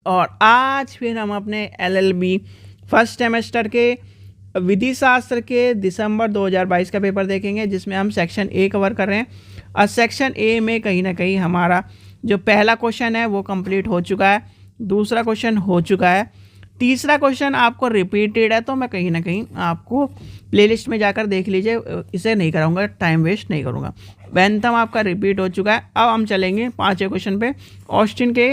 और आज फिर हम अपने LLB फर्स्ट सेमेस्टर के विधि शास्त्र के दिसंबर 2022 का पेपर देखेंगे, जिसमें हम सेक्शन ए कवर कर रहे हैं। और सेक्शन ए में कहीं ना कहीं हमारा जो पहला क्वेश्चन है वो कंप्लीट हो चुका है, दूसरा क्वेश्चन हो चुका है, तीसरा क्वेश्चन आपको रिपीटेड है, तो मैं कहीं ना कहीं आपको प्लेलिस्ट में जाकर देख लीजिए, इसे नहीं कराऊंगा, टाइम वेस्ट नहीं करूँगा। बेंथम आपका रिपीट हो चुका है। अब हम चलेंगे पाँचवें क्वेश्चन पे। ऑस्टिन के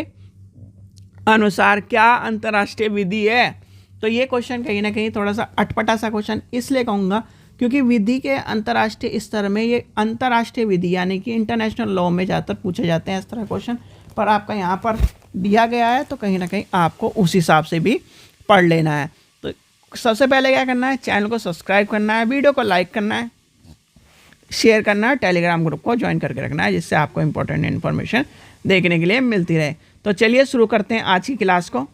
अनुसार क्या अंतर्राष्ट्रीय विधि है? तो ये क्वेश्चन कहीं ना कहीं थोड़ा सा अटपटा सा क्वेश्चन इसलिए कहूँगा क्योंकि विधि के अंतर्राष्ट्रीय स्तर में ये अंतर्राष्ट्रीय विधि यानी कि इंटरनेशनल लॉ में ज़्यादातर पूछे जाते हैं इस तरह क्वेश्चन, पर आपका यहाँ पर दिया गया है तो कहीं ना कहीं आपको उस हिसाब से भी पढ़ लेना है। तो सबसे पहले क्या करना है, चैनल को सब्सक्राइब करना है, वीडियो को लाइक करना है, शेयर करना है, टेलीग्राम ग्रुप को ज्वाइन करके रखना है, जिससे आपको इंपॉर्टेंट इन्फॉर्मेशन देखने के लिए मिलती रहे। तो चलिए शुरू करते हैं आज की क्लास को।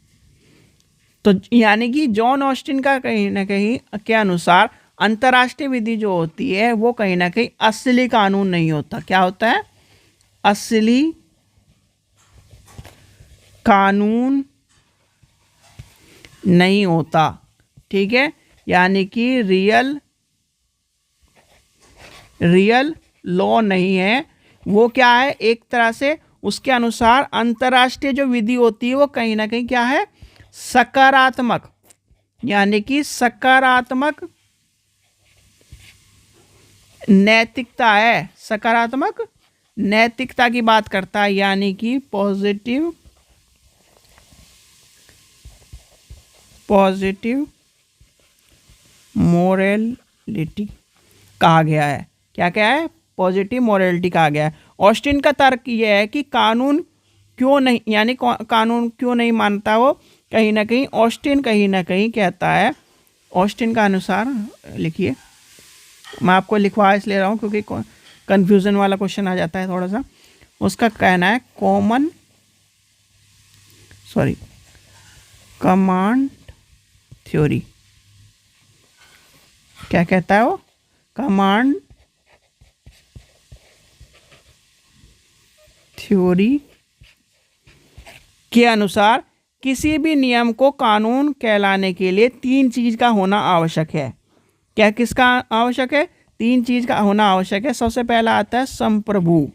तो यानी कि जॉन ऑस्टिन का कहीं ना कहीं के अनुसार अंतर्राष्ट्रीय विधि जो होती है वो कहीं ना कहीं असली कानून नहीं होता। क्या होता है? असली कानून नहीं होता। ठीक है, यानी कि रियल लॉ नहीं है वो। क्या है? एक तरह से उसके अनुसार अंतर्राष्ट्रीय जो विधि होती है वो कहीं ना कहीं क्या है? सकारात्मक, यानी कि सकारात्मक नैतिकता है। सकारात्मक नैतिकता की बात करता है, यानी कि पॉजिटिव मोरलिटी कहा गया है। क्या क्या है? पॉजिटिव मोरलिटी कहा गया है। ऑस्टिन का तर्क यह है कि कानून क्यों नहीं, यानी कानून क्यों नहीं मानता वो, कहीं ना कहीं ऑस्टिन कहीं ना कहीं कहता है, ऑस्टिन का अनुसार लिखिए, मैं आपको लिखवा इसलिए रहा हूँ क्योंकि कंफ्यूजन वाला क्वेश्चन आ जाता है थोड़ा सा। उसका कहना है कमांड थ्योरी। क्या कहता है वो? कमांड थ्योरी के अनुसार किसी भी नियम को कानून कहलाने के लिए तीन चीज का होना आवश्यक है। क्या किसका आवश्यक है? तीन चीज का होना आवश्यक है। सबसे पहला आता है संप्रभु।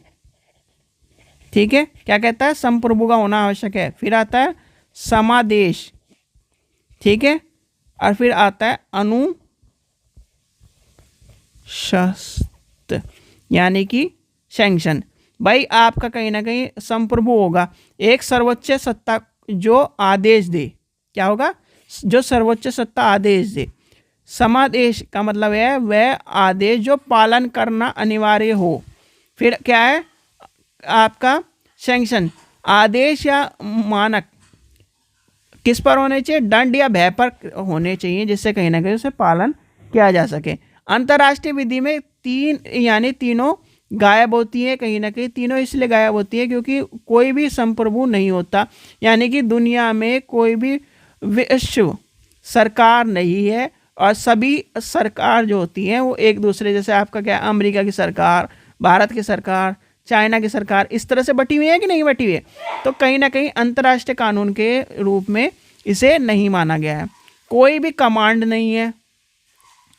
ठीक है, क्या कहता है? संप्रभु का होना आवश्यक है। फिर आता है समादेश, ठीक है, और फिर आता है अनुशस्त, यानी कि सैंक्शन। भाई आपका कहीं ना कहीं संप्रभु होगा, एक सर्वोच्च सत्ता जो आदेश दे। क्या होगा? जो सर्वोच्च सत्ता आदेश दे। समादेश का मतलब है वह आदेश जो पालन करना अनिवार्य हो। फिर क्या है आपका? सैंक्शन, आदेश या मानक किस पर होने चाहिए? दंड या भय पर होने चाहिए, जिससे कहीं ना कहीं उसे पालन किया जा सके। अंतर्राष्ट्रीय विधि में तीन, यानी तीनों गायब होती है। कहीं ना कहीं तीनों इसलिए गायब होती है क्योंकि कोई भी संप्रभु नहीं होता, यानी कि दुनिया में कोई भी विश्व सरकार नहीं है, और सभी सरकार जो होती हैं वो एक दूसरे, जैसे आपका क्या, अमेरिका की सरकार, भारत की सरकार, चाइना की सरकार, इस तरह से बटी हुई है कि नहीं बटी हुई है। तो कहीं ना कहीं अंतर्राष्ट्रीय कानून के रूप में इसे नहीं माना गया है। कोई भी कमांड नहीं है।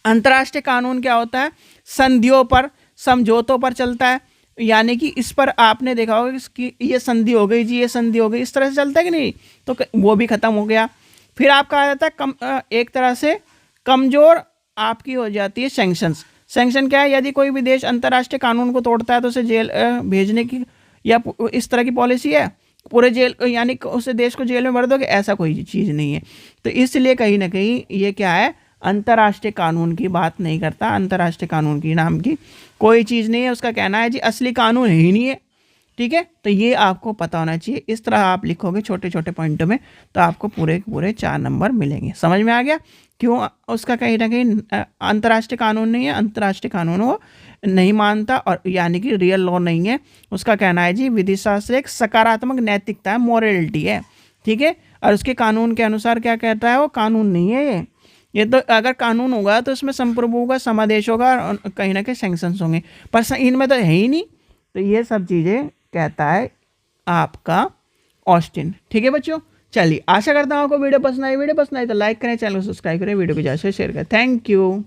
अंतर्राष्ट्रीय कानून क्या होता है? संधियों पर, समझौतों पर चलता है, यानी कि इस पर आपने देखा होगा कि ये संधि हो गई जी, ये संधि हो गई, इस तरह से चलता है कि नहीं, तो वो भी खत्म हो गया। फिर आपका आ जाता है एक तरह से कमजोर आपकी हो जाती है सैंक्शंस। सैंक्शन क्या है? यदि कोई भी देश अंतर्राष्ट्रीय कानून को तोड़ता है तो उसे जेल भेजने की या इस तरह की पॉलिसी है, पूरे जेल, यानी उसे देश को जेल में भर दोगे, ऐसा कोई चीज़ नहीं है। तो इसलिए कहीं ना कहीं ये क्या है? अंतर्राष्ट्रीय कानून की बात नहीं करता। अंतर्राष्ट्रीय कानून की नाम की कोई चीज़ नहीं है। उसका कहना है जी असली कानून ही नहीं है। ठीक है, तो ये आपको पता होना चाहिए। इस तरह आप लिखोगे छोटे छोटे पॉइंटों में तो आपको पूरे पूरे 4 नंबर मिलेंगे। समझ में आ गया क्यों उसका कहीं ना कहीं अंतर्राष्ट्रीय कानून नहीं है? अंतर्राष्ट्रीय कानून वो नहीं मानता, और यानी कि रियल लॉ नहीं है। उसका कहना है जी विधि शास्त्र एक सकारात्मक नैतिकता है, मोरलिटी है। ठीक है, और उसके कानून के अनुसार क्या कहता है? वो कानून नहीं है ये तो अगर कानून होगा तो उसमें संप्रभु होगा, समादेश होगा, और कहीं ना कहीं सैंक्शंस होंगे, पर इनमें तो है ही नहीं। तो ये सब चीज़ें कहता है आपका ऑस्टिन। ठीक है बच्चों, चलिए, आशा करता हूँ आपको वीडियो पसंद आई तो लाइक करें, चैनल को सब्सक्राइब करें, वीडियो को ज़्यादा से शेयर करें। Thank you.